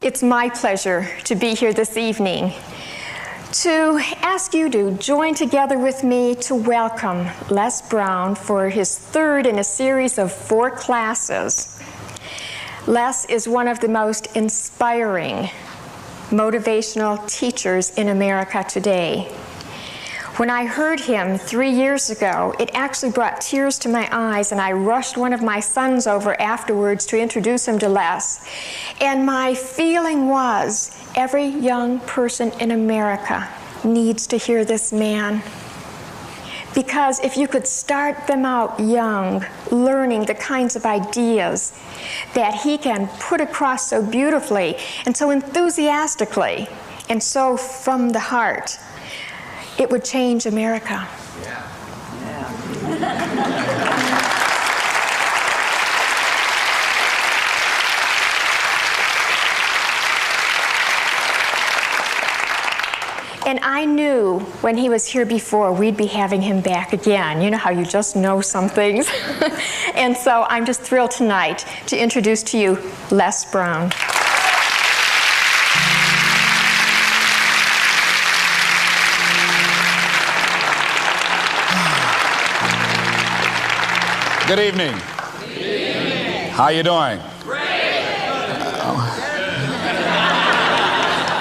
It's my pleasure to be here this evening to ask you to join together with me to welcome Les Brown for his third in a series of 4 classes. Les is one of the most inspiring motivational teachers in America today. When I heard him 3 years ago, it actually brought tears to my eyes, and I rushed one of my sons over afterwards to introduce him to Les. And my feeling was, every young person in America needs to hear this man. Because if you could start them out young, learning the kinds of ideas that he can put across so beautifully and so enthusiastically and so from the heart, it would change America. And I knew when he was here before, we'd be having him back again. You know how you just know some things? And so I'm just thrilled tonight to introduce to you Les Brown. Good evening. Good evening. How you doing? Great.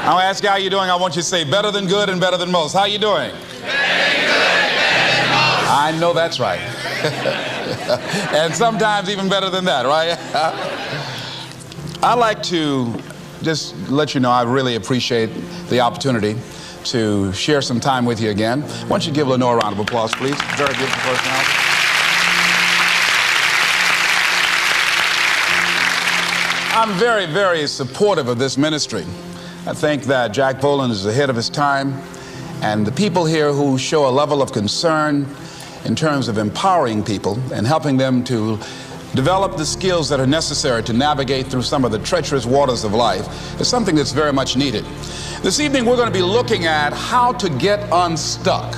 I'll ask you how you doing. I want you to say better than good and better than most. How you doing? Better than good, better than most. I know that's right. And sometimes even better than that, right? I'd like to just let you know I really appreciate the opportunity to share some time with you again. Why don't you give Lenore a round of applause, please? Very beautiful personality. I'm very, very supportive of this ministry. I think that Jack Boland is ahead of his time, and the people here who show a level of concern in terms of empowering people and helping them to develop the skills that are necessary to navigate through some of the treacherous waters of life is something that's very much needed. This evening we're going to be looking at how to get unstuck.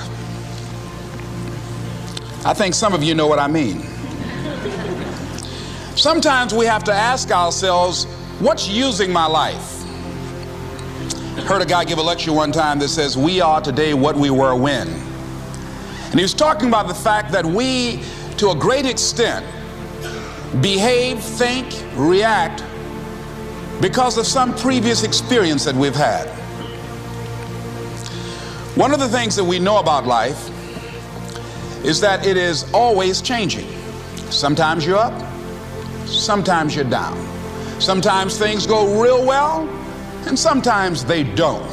I think some of you know what I mean. Sometimes we have to ask ourselves, what's using my life? Heard a guy give a lecture one time that says, we are today what we were when. And he was talking about the fact that we, to a great extent, behave, think, react because of some previous experience that we've had. One of the things that we know about life is that it is always changing. Sometimes you're up, sometimes you're down. Sometimes things go real well, and sometimes they don't.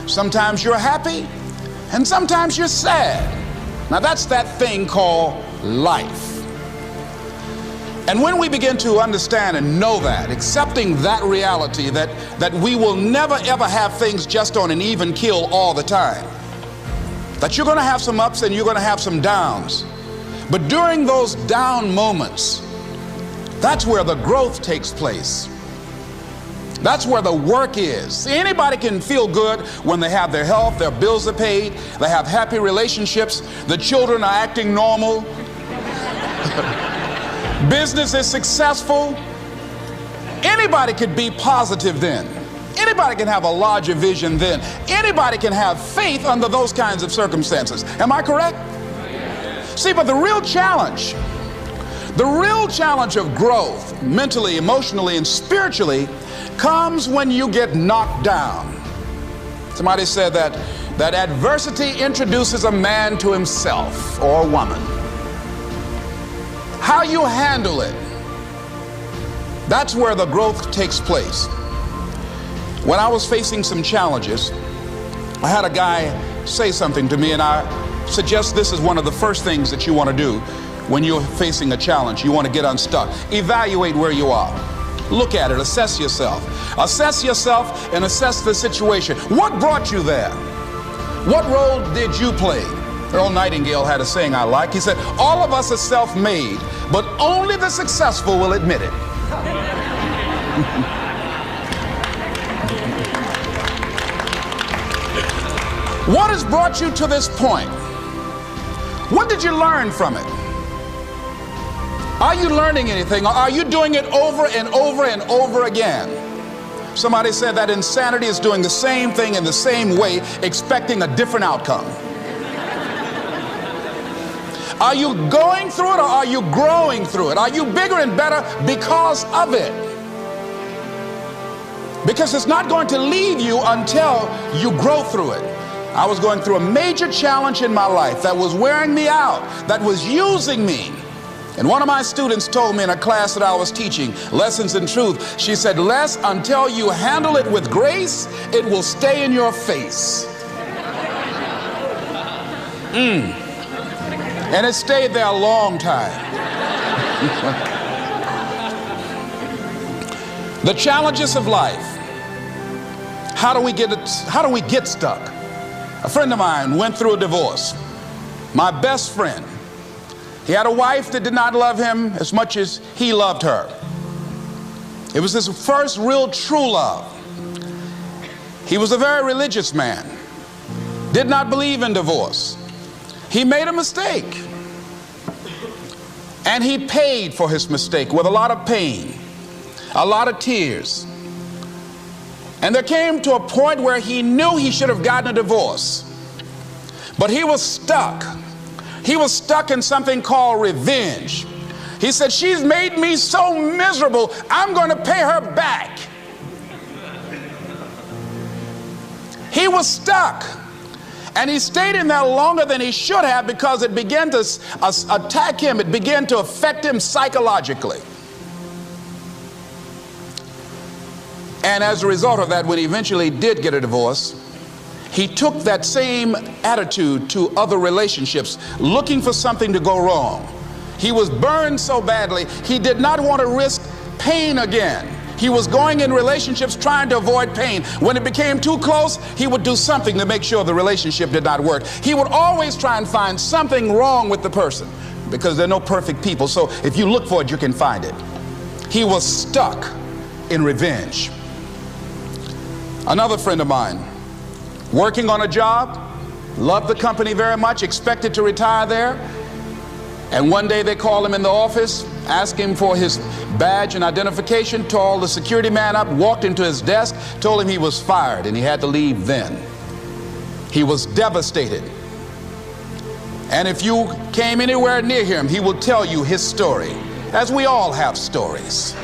Sometimes you're happy, and sometimes you're sad. Now that's that thing called life. And when we begin to understand and know that, accepting that reality that we will never ever have things just on an even keel all the time, that you're going to have some ups and you're going to have some downs, but during those down moments, that's where the growth takes place. That's where the work is. See, anybody can feel good when they have their health, their bills are paid, they have happy relationships, the children are acting normal, business is successful. Anybody could be positive then. Anybody can have a larger vision then. Anybody can have faith under those kinds of circumstances. Am I correct? See, but the real challenge of growth, mentally, emotionally, and spiritually, comes when you get knocked down. Somebody said that adversity introduces a man to himself or a woman. How you handle it, that's where the growth takes place. When I was facing some challenges, I had a guy say something to me, and I suggest this is one of the first things that you want to do when you're facing a challenge. You want to get unstuck. Evaluate where you are. Look at it, assess yourself. Assess yourself and assess the situation. What brought you there? What role did you play? Earl Nightingale had a saying I like. He said, all of us are self-made, but only the successful will admit it. What has brought you to this point? What did you learn from it? Are you learning anything, or are you doing it over and over and over again? Somebody said that insanity is doing the same thing in the same way, expecting a different outcome. Are you going through it, or are you growing through it? Are you bigger and better because of it? Because it's not going to leave you until you grow through it. I was going through a major challenge in my life that was wearing me out, that was using me. And one of my students told me in a class that I was teaching, Lessons in Truth, she said, Les, until you handle it with grace, it will stay in your face. And it stayed there a long time. The challenges of life. How do we get stuck? A friend of mine went through a divorce. My best friend. He had a wife that did not love him as much as he loved her. It was his first real true love. He was a very religious man. Did not believe in divorce. He made a mistake. And he paid for his mistake with a lot of pain, a lot of tears. And there came to a point where he knew he should have gotten a divorce. But he was stuck. He was stuck in something called revenge. He said, she's made me so miserable, I'm going to pay her back. He was stuck. And he stayed in there longer than he should have because it began to attack him. It began to affect him psychologically. And as a result of that, when he eventually did get a divorce, he took that same attitude to other relationships, looking for something to go wrong. He was burned so badly, he did not want to risk pain again. He was going in relationships trying to avoid pain. When it became too close, he would do something to make sure the relationship did not work. He would always try and find something wrong with the person, because there are no perfect people. So if you look for it, you can find it. He was stuck in revenge. Another friend of mine, working on a job, loved the company very much, expected to retire there. And one day they called him in the office, asked him for his badge and identification, called the security man up, walked into his desk, told him he was fired and he had to leave then. He was devastated. And if you came anywhere near him, he will tell you his story, as we all have stories.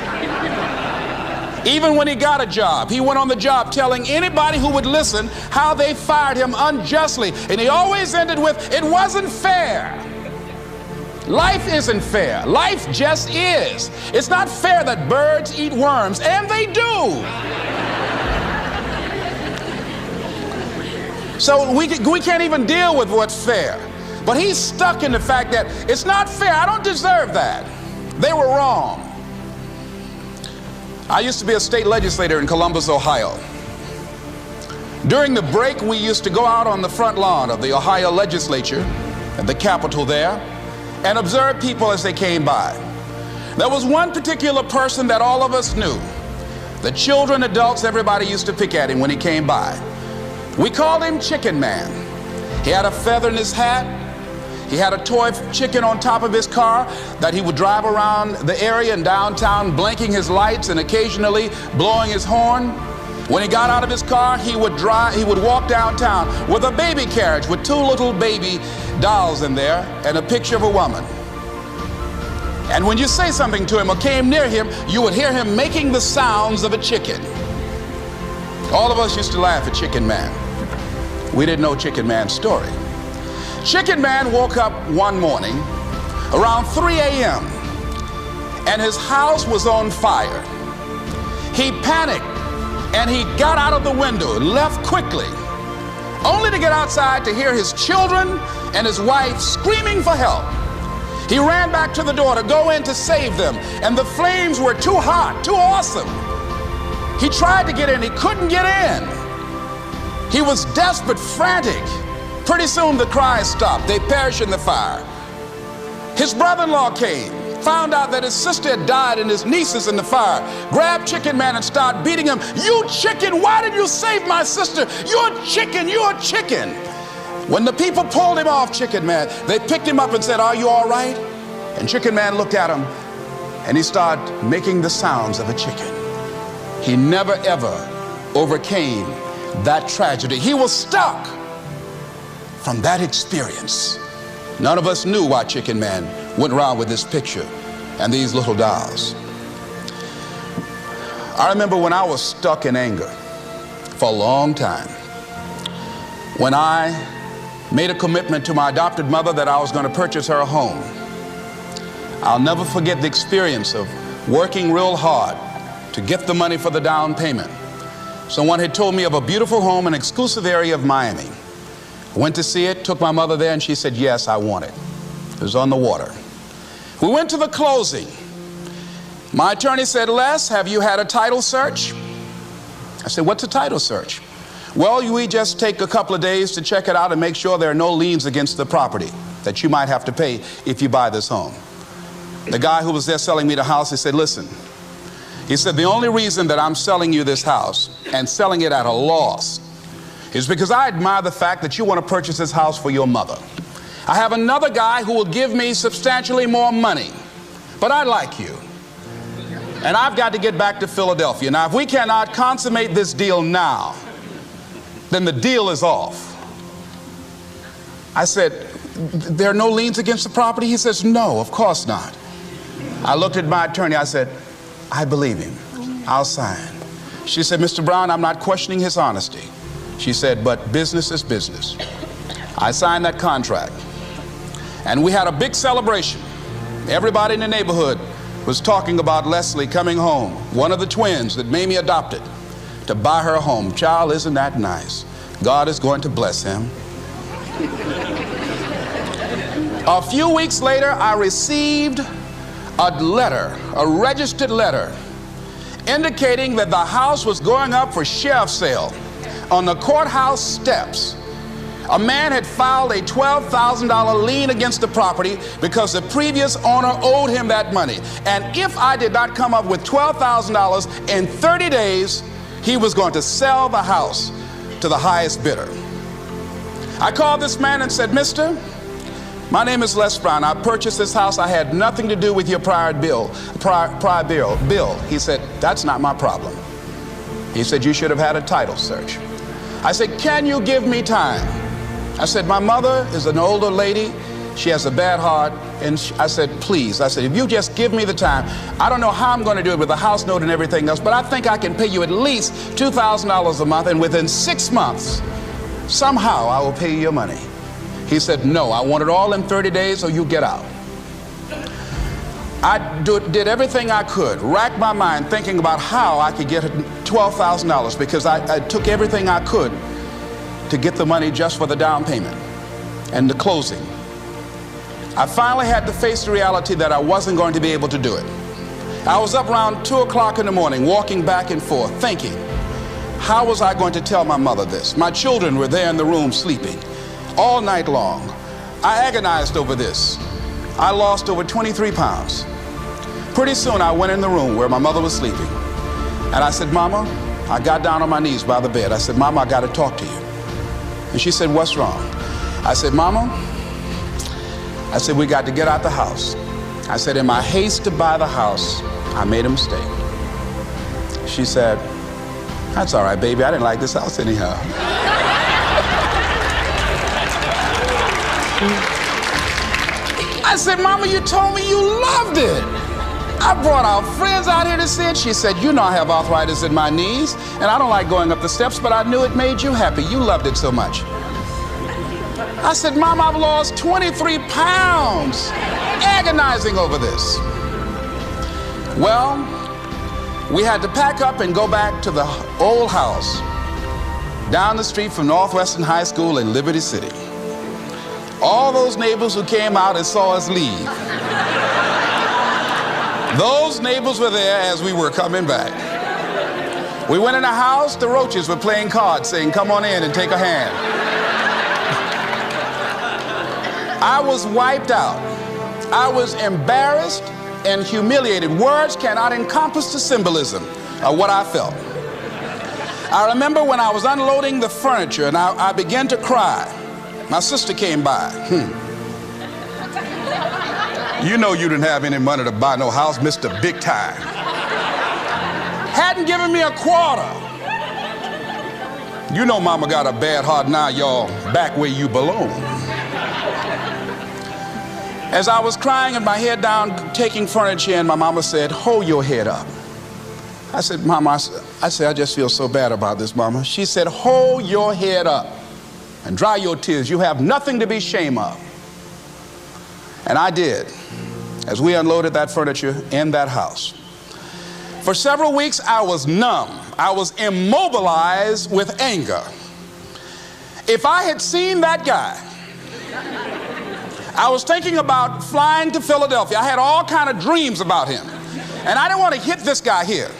Even when he got a job, he went on the job telling anybody who would listen how they fired him unjustly. And he always ended with, it wasn't fair. Life isn't fair. Life just is. It's not fair that birds eat worms, and they do. So we can't even deal with what's fair. But he's stuck in the fact that it's not fair. I don't deserve that. They were wrong. I used to be a state legislator in Columbus, Ohio. During the break, we used to go out on the front lawn of the Ohio legislature, at the Capitol there, and observe people as they came by. There was one particular person that all of us knew. The children, adults, everybody used to pick at him when he came by. We called him Chicken Man. He had a feather in his hat. He had a toy chicken on top of his car that he would drive around the area in downtown, blinking his lights and occasionally blowing his horn. When he got out of his car, he would walk downtown with a baby carriage with two little baby dolls in there and a picture of a woman. And when you say something to him or came near him, you would hear him making the sounds of a chicken. All of us used to laugh at Chicken Man. We didn't know Chicken Man's story. Chicken Man woke up one morning around 3 a.m. and his house was on fire. He panicked and he got out of the window and left quickly, only to get outside to hear his children and his wife screaming for help. He ran back to the door to go in to save them, and the flames were too hot, too awesome. He tried to get in, he couldn't get in. He was desperate, frantic. Pretty soon the cries stopped. They perished in the fire. His brother-in-law came, found out that his sister had died and his nieces in the fire, grabbed Chicken Man and started beating him. You chicken, why did you save my sister? You're chicken, you're chicken. When the people pulled him off Chicken Man, they picked him up and said, are you all right? And Chicken Man looked at him and he started making the sounds of a chicken. he never ever overcame that tragedy. He was stuck from that experience. None of us knew why Chicken Man went around with this picture and these little dolls. I remember when I was stuck in anger for a long time, when I made a commitment to my adopted mother that I was going to purchase her a home. I'll never forget the experience of working real hard to get the money for the down payment. Someone had told me of a beautiful home in an exclusive area of Miami. I went to see it, took my mother there, and she said, yes, I want it. It was on the water. We went to the closing. My attorney said, Les, have you had a title search? I said, what's a title search? Well, we just take a couple of days to check it out and make sure there are no liens against the property that you might have to pay if you buy this home. The guy who was there selling me the house, he said, listen, he said, the only reason that I'm selling you this house and selling it at a loss is because I admire the fact that you want to purchase this house for your mother. I have another guy who will give me substantially more money, but I like you. And I've got to get back to Philadelphia. Now, if we cannot consummate this deal now, then the deal is off. I said, there are no liens against the property? He says, no, of course not. I looked at my attorney. I said, I believe him. I'll sign. She said, Mr. Brown, I'm not questioning his honesty. She said, but business is business. I signed that contract. And we had a big celebration. Everybody in the neighborhood was talking about Leslie coming home, one of the twins that Mamie adopted, to buy her a home. Child, isn't that nice? God is going to bless him. A few weeks later, I received a letter, a registered letter, indicating that the house was going up for sheriff's sale on the courthouse steps. A man had filed a $12,000 lien against the property because the previous owner owed him that money. And if I did not come up with $12,000 in 30 days, he was going to sell the house to the highest bidder. I called this man and said, Mister, my name is Les Brown. I purchased this house. I had nothing to do with your prior bill. He said, that's not my problem. He said, you should have had a title search. I said, can you give me time? I said, my mother is an older lady. She has a bad heart. And I said, please. I said, if you just give me the time, I don't know how I'm going to do it with the house note and everything else, but I think I can pay you at least $2,000 a month, and within 6 months, somehow I will pay you your money. He said, no, I want it all in 30 days or you get out. I did everything I could, racked my mind thinking about how I could get $12,000 because I took everything I could to get the money just for the down payment and the closing. I finally had to face the reality that I wasn't going to be able to do it. I was up around 2 o'clock in the morning, walking back and forth, thinking, how was I going to tell my mother this? My children were there in the room sleeping all night long. I agonized over this. I lost over 23 pounds. Pretty soon I went in the room where my mother was sleeping. And I said, Mama, I got down on my knees by the bed. I said, Mama, I got to talk to you. And she said, what's wrong? I said, Mama, I said, we got to get out the house. I said, in my haste to buy the house, I made a mistake. She said, that's all right, baby. I didn't like this house anyhow. I said, Mama, you told me you loved it. I brought our friends out here to see it. She said, you know I have arthritis in my knees, and I don't like going up the steps, but I knew it made you happy. You loved it so much. I said, Mom, I've lost 23 pounds agonizing over this. Well, we had to pack up and go back to the old house down the street from Northwestern High School in Liberty City. All those neighbors who came out and saw us leave, those neighbors were there as we were coming back. We went in the house, the roaches were playing cards, saying, come on in and take a hand. I was wiped out. I was embarrassed and humiliated. Words cannot encompass the symbolism of what I felt. I remember when I was unloading the furniture and I began to cry. My sister came by. You know you didn't have any money to buy no house, Mr. Big Time. hadn't given me a quarter. You know mama got a bad heart now, y'all, back where you belong. As I was crying and my head down, taking furniture in, my mama said, hold your head up. I said, Mama, I just feel so bad about this, Mama. She said, hold your head up and dry your tears. You have nothing to be ashamed of. And I did, as we unloaded that furniture in that house. For several weeks, I was numb. I was immobilized with anger. If I had seen that guy, I was thinking about flying to Philadelphia. I had all kind of dreams about him. And I didn't want to hit this guy here.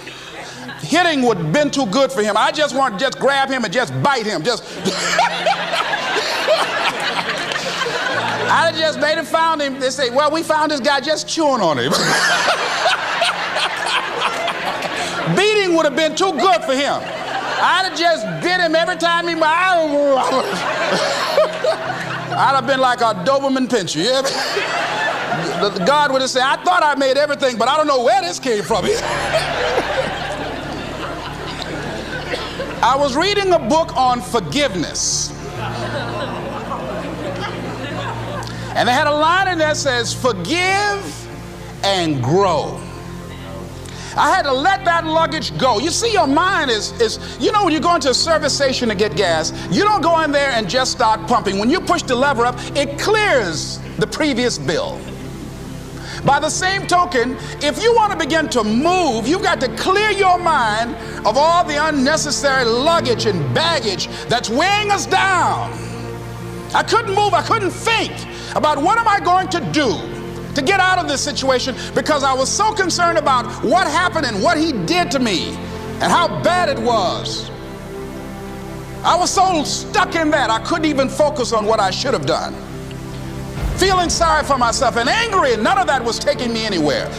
Hitting would have been too good for him. I just wanted to just grab him and just bite him. I just made him found him. They say, well, we found this guy just chewing on him. Beating would have been too good for him. I'd have just bit him every time he... I'd have been like a Doberman Pinscher. Yeah? God would have said, I thought I made everything, but I don't know where this came from. I was reading a book on forgiveness. And they had a line in there that says, forgive and grow. I had to let that luggage go. You see, your mind is, you know, when you go into a service station to get gas, you don't go in there and just start pumping. When you push the lever up, it clears the previous bill. By the same token, if you want to begin to move, you've got to clear your mind of all the unnecessary luggage and baggage that's weighing us down. I couldn't move, I couldn't think about what am I going to do to get out of this situation, because I was so concerned about what happened and what he did to me and how bad it was. I was so stuck in that I couldn't even focus on what I should have done. Feeling sorry for myself and angry, and none of that was taking me anywhere.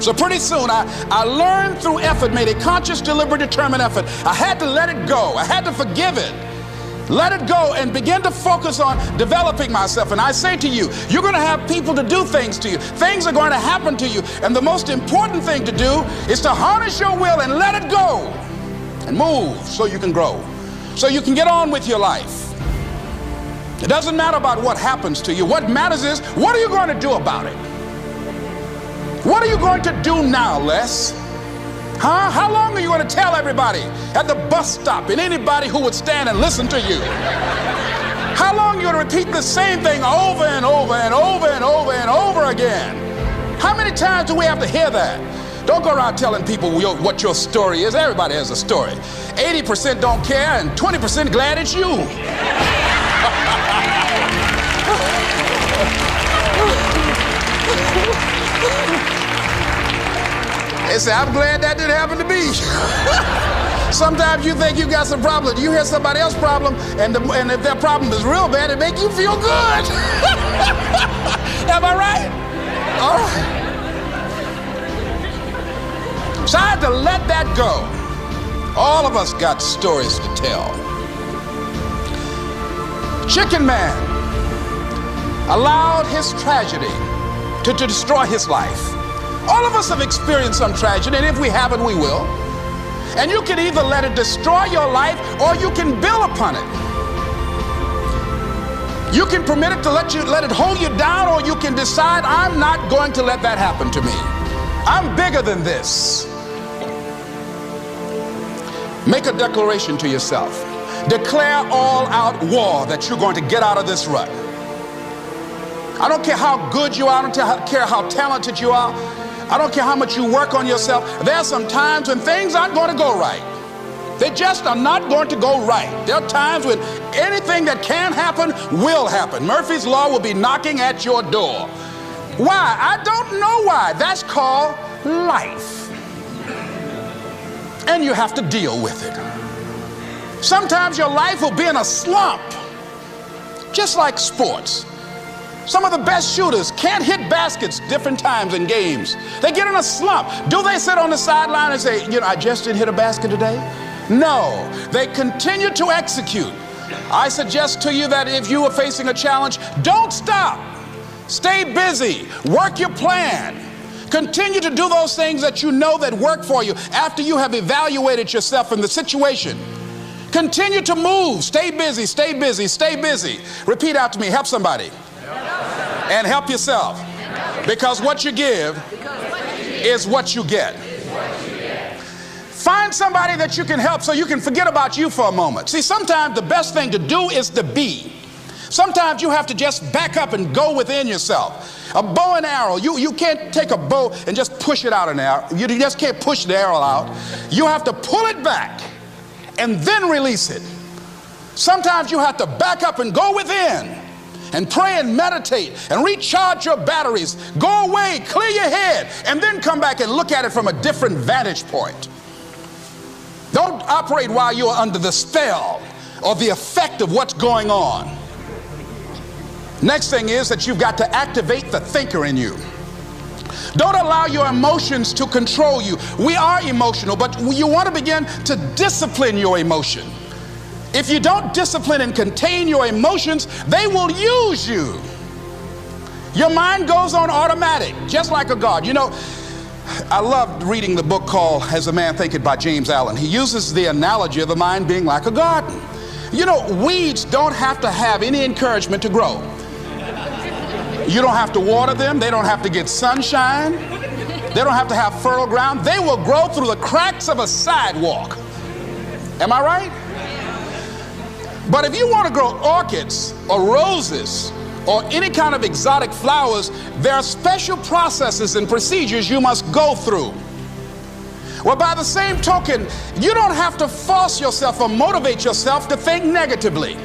So pretty soon I learned through effort, made a conscious, deliberate, determined effort. I had to let it go. I had to forgive it. Let it go and begin to focus on developing myself. And I say to you, you're going to have people to do things to you. Things are going to happen to you. And the most important thing to do is to harness your will and let it go and move so you can grow, so you can get on with your life. It doesn't matter about what happens to you. What matters is, what are you going to do about it? What are you going to do now, Les? Huh? How long are you going to tell everybody at the bus stop and anybody who would stand and listen to you? How long are you going to repeat the same thing over and over and over and over and over again? How many times do we have to hear that? Don't go around telling people what your story is. Everybody has a story. 80% don't care and 20% glad it's you. They say, I'm glad that didn't happen to me. Sometimes you think you got some problem. You hear somebody else's problem, and if their problem is real bad, it makes you feel good. Am I right? All right. So I had to let that go. All of us got stories to tell. Chicken Man allowed his tragedy to destroy his life. All of us have experienced some tragedy, and if we haven't, we will. And you can either let it destroy your life, or you can build upon it. You can permit it to let it hold you down, or you can decide, I'm not going to let that happen to me. I'm bigger than this. Make a declaration to yourself. Declare all-out war that you're going to get out of this rut. I don't care how good you are. I don't care how talented you are. I don't care how much you work on yourself. There are some times when things aren't going to go right. They just are not going to go right. There are times when anything that can happen will happen. Murphy's Law will be knocking at your door. Why? I don't know why. That's called life. And you have to deal with it. Sometimes your life will be in a slump, just like sports. Some of the best shooters can't hit baskets different times in games. They get in a slump. Do they sit on the sideline and say, you know, I just didn't hit a basket today? No, they continue to execute. I suggest to you that if you are facing a challenge, don't stop. Stay busy. Work your plan. Continue to do those things that you know that work for you after you have evaluated yourself in the situation. Continue to move. Stay busy, stay busy, stay busy. Repeat out to me. Help somebody. And help yourself. Because what you give is what you get. Find somebody that you can help so you can forget about you for a moment. See, sometimes the best thing to do is to be. Sometimes you have to just back up and go within yourself. A bow and arrow, you can't take a bow and just push it out an arrow. You just can't push the arrow out. You have to pull it back and then release it. Sometimes you have to back up and go within and pray and meditate and recharge your batteries. Go away, clear your head, and then come back and look at it from a different vantage point. Don't operate while you're under the spell or the effect of what's going on. Next thing is that you've got to activate the thinker in you. Don't allow your emotions to control you. We are emotional, but you want to begin to discipline your emotion. If you don't discipline and contain your emotions, they will use you. Your mind goes on automatic, just like a guard. You know, I loved reading the book called As a Man Thinketh by James Allen. He uses the analogy of the mind being like a garden. You know, weeds don't have to have any encouragement to grow. You don't have to water them. They don't have to get sunshine. They don't have to have fertile ground. They will grow through the cracks of a sidewalk. Am I right? But if you want to grow orchids or roses or any kind of exotic flowers, there are special processes and procedures you must go through. Well, by the same token, you don't have to force yourself or motivate yourself to think negatively,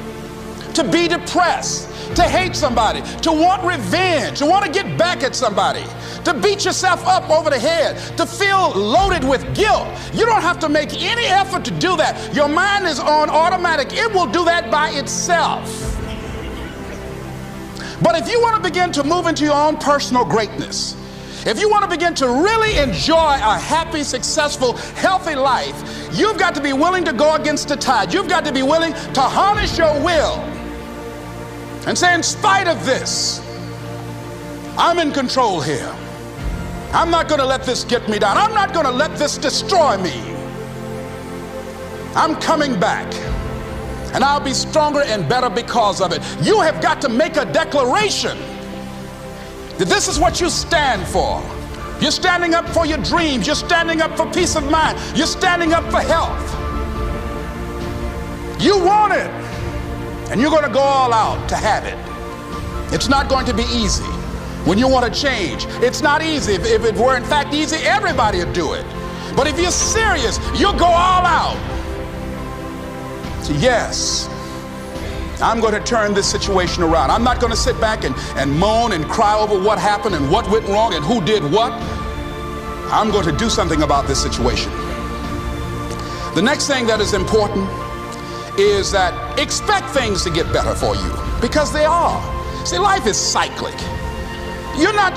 to be depressed, to hate somebody, to want revenge, to want to get back at somebody, to beat yourself up over the head, to feel loaded with guilt. You don't have to make any effort to do that. Your mind is on automatic. It will do that by itself. But if you want to begin to move into your own personal greatness, if you want to begin to really enjoy a happy, successful, healthy life, you've got to be willing to go against the tide. You've got to be willing to harness your will and say, in spite of this, I'm in control here. I'm not going to let this get me down. I'm not going to let this destroy me. I'm coming back, and I'll be stronger and better because of it. You have got to make a declaration that this is what you stand for. You're standing up for your dreams. You're standing up for peace of mind. You're standing up for health. You want it, and you're going to go all out to have it. It's not going to be easy. When you want to change, it's not easy. If it were in fact easy, everybody would do it. But if you're serious, you'll go all out. So yes, I'm going to turn this situation around. I'm not going to sit back and moan and cry over what happened and what went wrong and who did what. I'm going to do something about this situation. The next thing that is important is that expect things to get better for you, because they are. See, life is cyclic. You're not,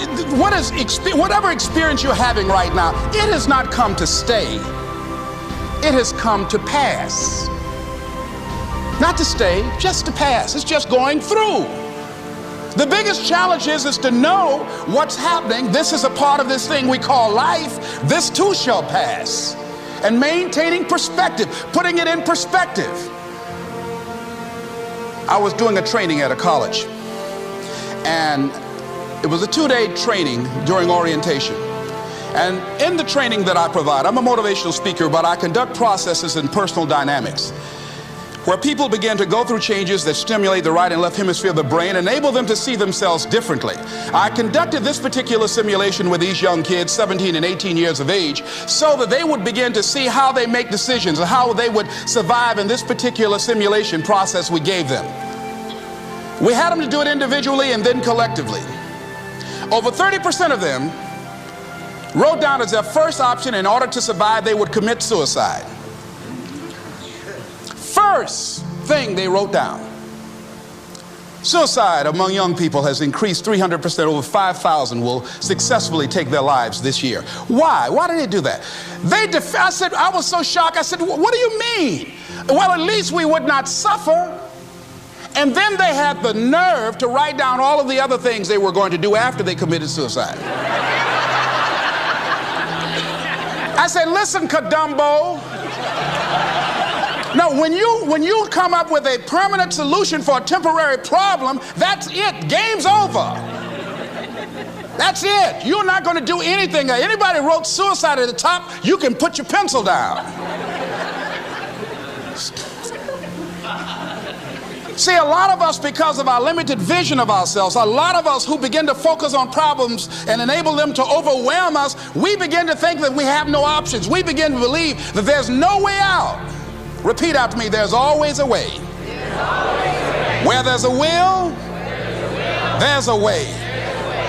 whatever experience you're having right now, it has not come to stay. It has come to pass. Not to stay, just to pass. It's just going through. The biggest challenge is to know what's happening. This is a part of this thing we call life. This too shall pass. And maintaining perspective, putting it in perspective. I was doing a training at a college, and it was a 2-day training during orientation. And in the training that I provide, I'm a motivational speaker, but I conduct processes in personal dynamics, where people begin to go through changes that stimulate the right and left hemisphere of the brain, enable them to see themselves differently. I conducted this particular simulation with these young kids, 17 and 18 years of age, so that they would begin to see how they make decisions and how they would survive in this particular simulation process we gave them. We had them to do it individually and then collectively. Over 30% of them wrote down as their first option, in order to survive, they would commit suicide. First thing they wrote down. Suicide among young people has increased 300%. Over 5,000 will successfully take their lives this year. Why? Why did they do that? I said, I was so shocked. I said, what do you mean? Well, at least we would not suffer. And then they had the nerve to write down all of the other things they were going to do after they committed suicide. I said, listen, Kadumbo. No, when you come up with a permanent solution for a temporary problem, that's it. Game's over. That's it. You're not going to do anything. Anybody wrote suicide at the top, you can put your pencil down. See, a lot of us, because of our limited vision of ourselves, a lot of us who begin to focus on problems and enable them to overwhelm us, we begin to think that we have no options. We begin to believe that there's no way out. Repeat after me, there's always a way. Where there's a will, there's a way.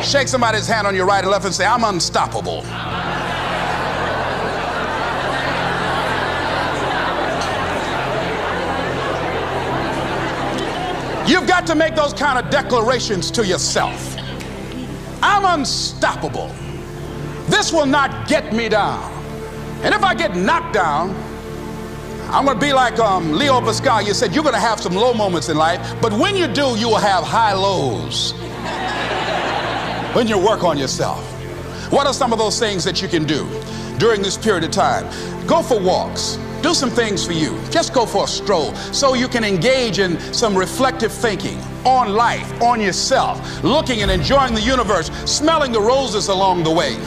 Shake somebody's hand on your right and left and say, I'm unstoppable. You've got to make those kind of declarations to yourself. I'm unstoppable. This will not get me down. And if I get knocked down, I'm going to be like Leo Pascal. You said you're going to have some low moments in life, but when you do, you will have high lows when you work on yourself. What are some of those things that you can do during this period of time? Go for walks. Do some things for you. Just go for a stroll so you can engage in some reflective thinking on life, on yourself, looking and enjoying the universe, smelling the roses along the way.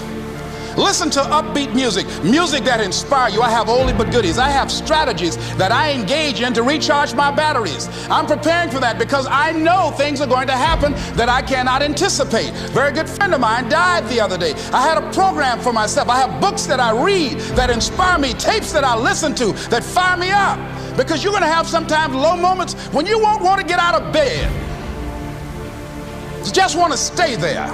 Listen to upbeat music, music that inspires you. I have oldie but goodies. I have strategies that I engage in to recharge my batteries. I'm preparing for that because I know things are going to happen that I cannot anticipate. A very good friend of mine died the other day. I had a program for myself. I have books that I read that inspire me, tapes that I listen to that fire me up. Because you're going to have sometimes low moments when you won't want to get out of bed. You just want to stay there.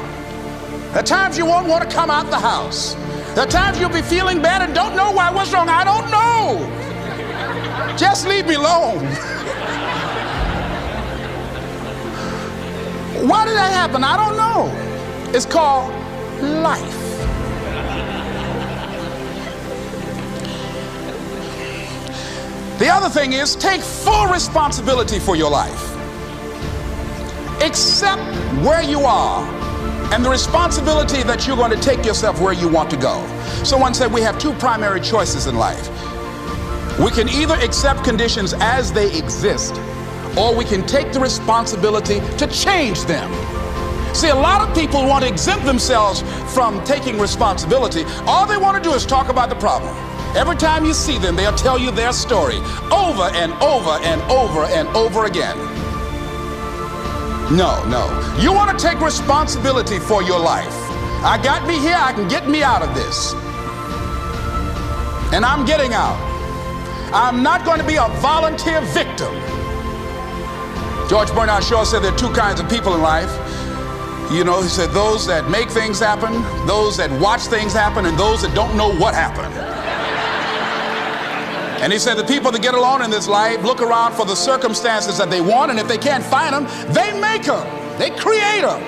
There are times you won't want to come out the house. There are times you'll be feeling bad and don't know why. What's wrong? I don't know. Just leave me alone. Why did that happen? I don't know. It's called life. The other thing is, take full responsibility for your life. Accept where you are and the responsibility that you're going to take yourself where you want to go. Someone said we have two primary choices in life. We can either accept conditions as they exist, or we can take the responsibility to change them. See, a lot of people want to exempt themselves from taking responsibility. All they want to do is talk about the problem. Every time you see them, they'll tell you their story over and over and over and over again. No. You want to take responsibility for your life. I got me here, I can get me out of this. And I'm getting out. I'm not going to be a volunteer victim. George Bernard Shaw said there are two kinds of people in life. You know, he said those that make things happen, those that watch things happen, and those that don't know what happened. And he said the people that get along in this life look around for the circumstances that they want, and if they can't find them, they make them. They create them.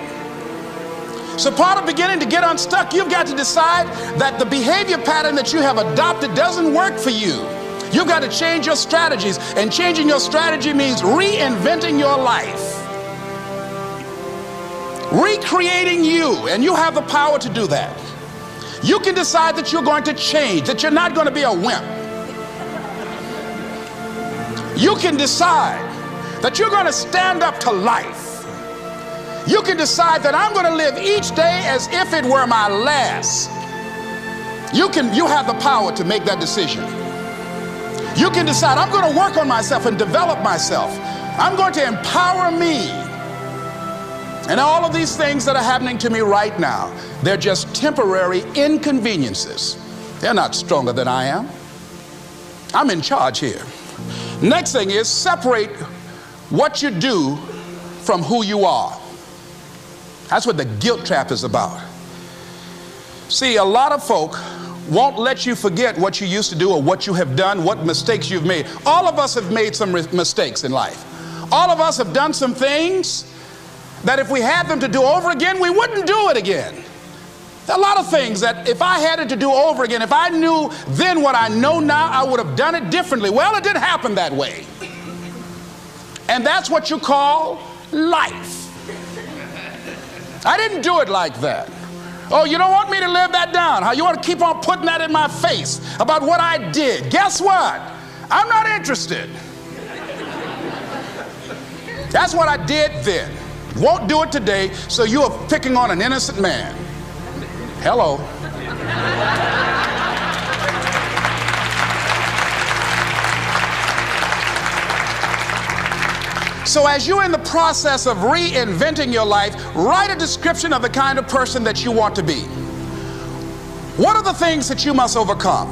So part of beginning to get unstuck, you've got to decide that the behavior pattern that you have adopted doesn't work for you. You've got to change your strategies, and changing your strategy means reinventing your life. Recreating you, and you have the power to do that. You can decide that you're going to change, that you're not going to be a wimp. You can decide that you're going to stand up to life. You can decide that I'm going to live each day as if it were my last. You have the power to make that decision. You can decide I'm going to work on myself and develop myself. I'm going to empower me. And all of these things that are happening to me right now, they're just temporary inconveniences. They're not stronger than I am. I'm in charge here. Next thing is separate what you do from who you are. That's what the guilt trap is about. See, a lot of folk won't let you forget what you used to do or what you have done, what mistakes you've made. All of us have made some mistakes in life. All of us have done some things that if we had them to do over again, we wouldn't do it again. There are a lot of things that if I had it to do over again, if I knew then what I know now, I would have done it differently. Well, it didn't happen that way. And that's what you call life. I didn't do it like that. Oh, you don't want me to live that down? around, how you want to keep on putting that in my face about what I did. Guess what? I'm not interested. That's what I did then. Won't do it today, so you are picking on an innocent man. Hello. So as you're in the process of reinventing your life, write a description of the kind of person that you want to be. What are the things that you must overcome?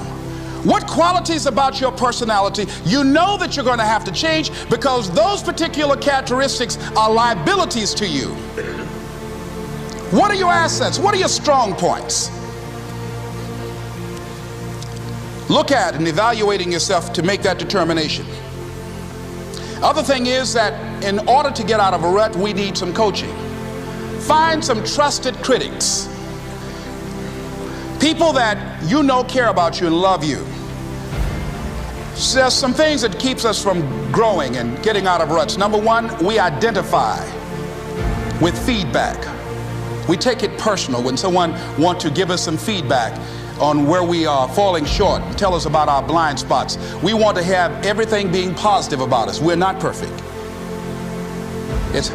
What qualities about your personality you know that you're going to have to change, because those particular characteristics are liabilities to you? What are your assets? What are your strong points? Look at and evaluating yourself to make that determination. Other thing is that in order to get out of a rut, we need some coaching. Find some trusted critics. People that you know care about you and love you. So there's some things that keeps us from growing and getting out of ruts. Number one, we identify with feedback. We take it personal when someone wants to give us some feedback on where we are falling short, tell us about our blind spots. We want to have everything being positive about us. We're not perfect.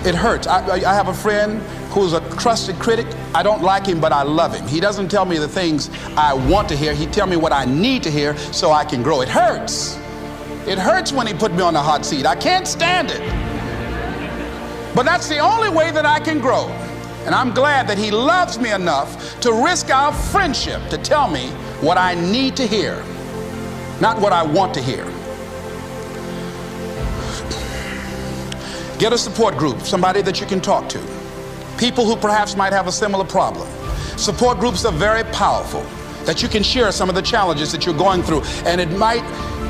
It hurts. I have a friend who's a trusted critic. I don't like him, but I love him. He doesn't tell me the things I want to hear. He tells me what I need to hear so I can grow. It hurts. It hurts when he put me on the hot seat. I can't stand it. But that's the only way that I can grow. And I'm glad that he loves me enough to risk our friendship to tell me what I need to hear, not what I want to hear. Get a support group, somebody that you can talk to. People who perhaps might have a similar problem. Support groups are very powerful, that you can share some of the challenges that you're going through. And it might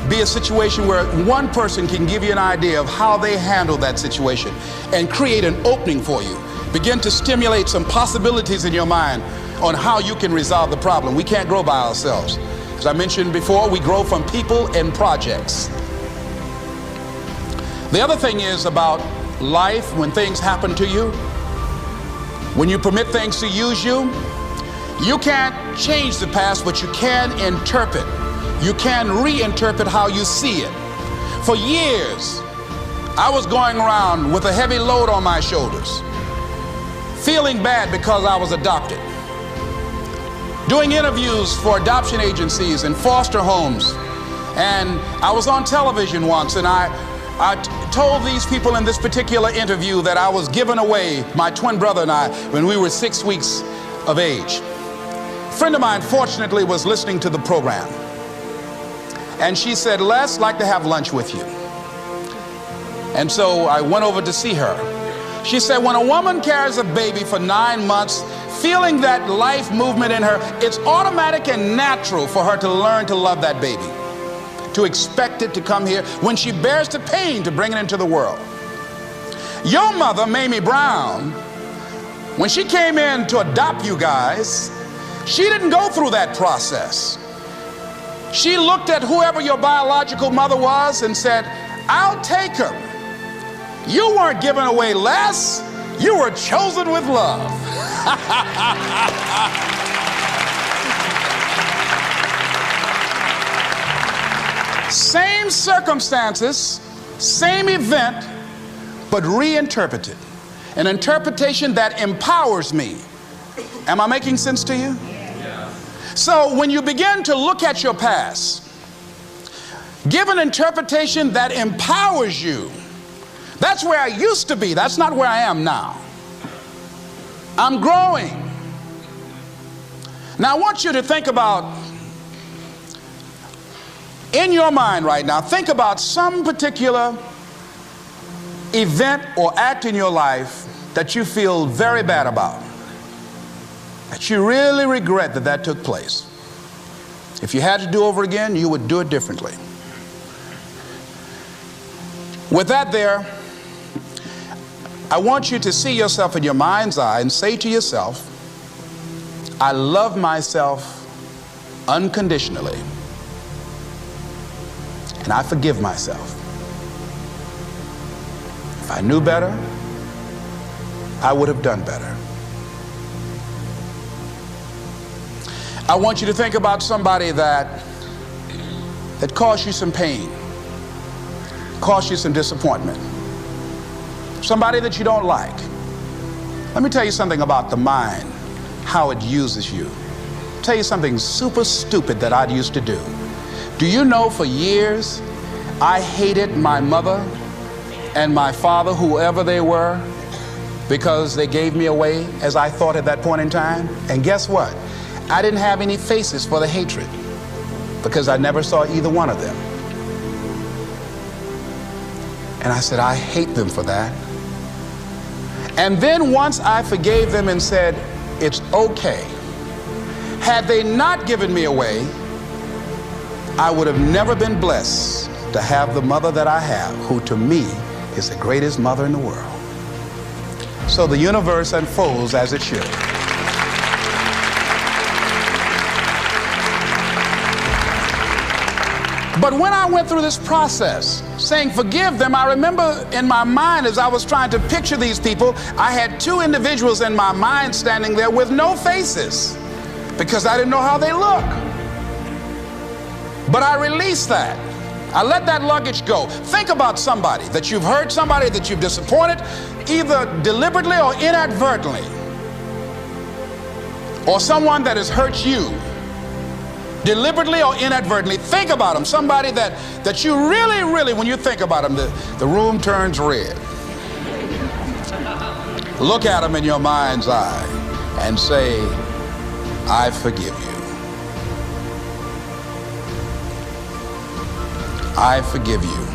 be a situation where one person can give you an idea of how they handle that situation and create an opening for you. Begin to stimulate some possibilities in your mind on how you can resolve the problem. We can't grow by ourselves. As I mentioned before, we grow from people and projects. The other thing is about life, when things happen to you, when you permit things to use you, you can't change the past, but you can interpret. You can reinterpret how you see it. For years, I was going around with a heavy load on my shoulders, feeling bad because I was adopted, doing interviews for adoption agencies and foster homes. And I was on television once, and I told these people in this particular interview that I was giving away my twin brother and I when we were 6 weeks of age. A friend of mine fortunately was listening to the program, and she said, "Les, I'd like to have lunch with you." And so I went over to see her. She said, when a woman carries a baby for 9 months, feeling that life movement in her, it's automatic and natural for her to learn to love that baby, to expect it to come here when she bears the pain to bring it into the world. Your mother, Mamie Brown, when she came in to adopt you guys, she didn't go through that process. She looked at whoever your biological mother was and said, "I'll take her." You weren't given away less. You were chosen with love. Same circumstances, same event, but reinterpreted. An interpretation that empowers me. Am I making sense to you? Yeah. So when you begin to look at your past, give an interpretation that empowers you. That's where I used to be. That's not where I am now. I'm growing. Now I want you to think about, in your mind right now, think about some particular event or act in your life that you feel very bad about, that you really regret that took place. If you had to do over again, you would do it differently. With that there, I want you to see yourself in your mind's eye and say to yourself, I love myself unconditionally, and I forgive myself. If I knew better, I would have done better. I want you to think about somebody that caused you some pain, caused you some disappointment, somebody that you don't like. Let me tell you something about the mind, how it uses you. I'll tell you something super stupid that I used to do. Do you know for years I hated my mother and my father, whoever they were, because they gave me away as I thought at that point in time? And guess what? I didn't have any faces for the hatred because I never saw either one of them. And I said, I hate them for that. And then once I forgave them and said, it's okay, had they not given me away, I would have never been blessed to have the mother that I have, who to me is the greatest mother in the world. So the universe unfolds as it should. But when I went through this process, saying forgive them, I remember in my mind as I was trying to picture these people, I had two individuals in my mind standing there with no faces because I didn't know how they look. But I released that. I let that luggage go. Think about somebody that you've hurt, somebody that you've disappointed, either deliberately or inadvertently, or someone that has hurt you deliberately or inadvertently. Think about them, somebody that you really, when you think about them, the room turns red. Look at them in your mind's eye and say, I forgive you. I forgive you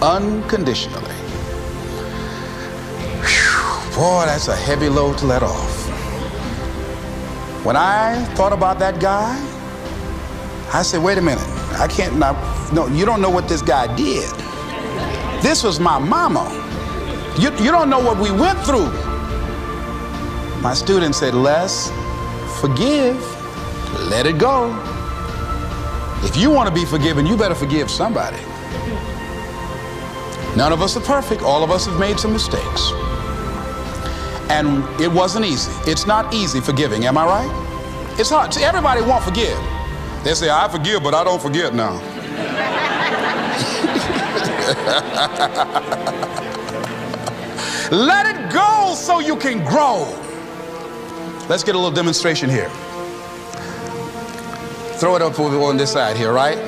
unconditionally. Whew, boy, that's a heavy load to let off. When I thought about that guy, I said, wait a minute, I can't, no, you don't know what this guy did. This was my mama. You don't know what we went through. My student said, Les, forgive, let it go. If you want to be forgiven, you better forgive somebody. None of us are perfect. All of us have made some mistakes. And it wasn't easy. It's not easy forgiving, am I right? It's hard. See, everybody won't forgive. They say, I forgive, but I don't forget now. Let it go so you can grow. Let's get a little demonstration here. Throw it up on this side here, right?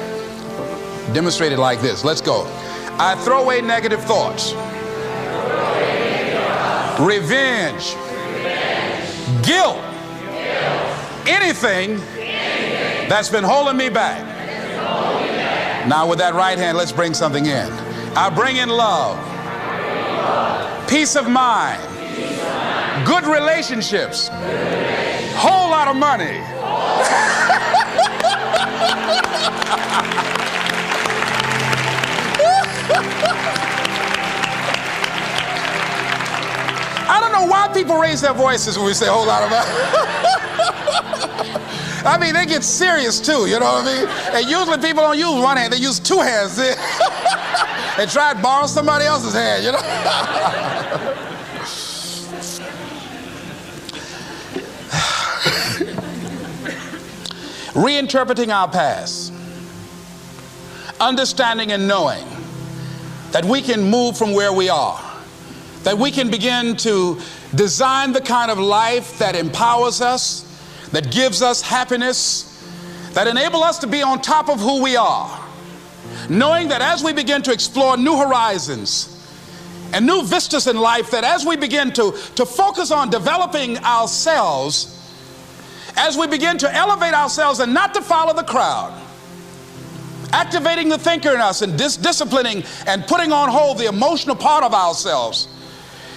Demonstrate it like this. Let's go. I throw away negative thoughts. Revenge. Guilt. Anything that's been holding me back. Now with that right hand, let's bring something in. I bring in love. Peace of mind. Good relationships. Whole lot of money. I don't know why people raise their voices when we say a whole lot of money. I mean, they get serious too, you know what I mean? And usually people don't use one hand, they use two hands. And try to borrow somebody else's hand, you know? Reinterpreting our past. Understanding and knowing that we can move from where we are. That we can begin to design the kind of life that empowers us, that gives us happiness, that enable us to be on top of who we are. Knowing that as we begin to explore new horizons and new vistas in life, that as we begin to focus on developing ourselves, as we begin to elevate ourselves and not to follow the crowd, activating the thinker in us and disciplining and putting on hold the emotional part of ourselves.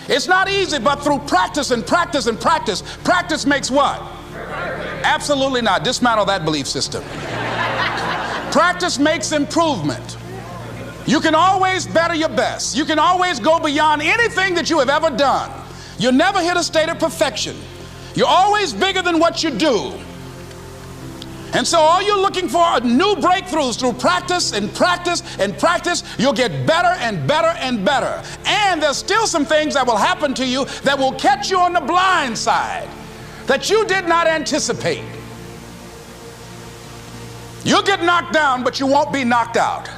It's not easy, but through practice and practice and practice. Practice makes what? Absolutely not. Dismantle that belief system. Practice makes improvement. You can always better your best. You can always go beyond anything that you have ever done. You'll never hit a state of perfection. You're always bigger than what you do. And so all you're looking for are new breakthroughs through practice and practice and practice. You'll get better and better and better. And there's still some things that will happen to you that will catch you on the blind side that you did not anticipate. You'll get knocked down, but you won't be knocked out.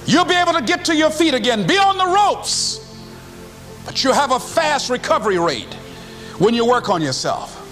You'll be able to get to your feet again, be on the ropes, but you'll have a fast recovery rate when you work on yourself.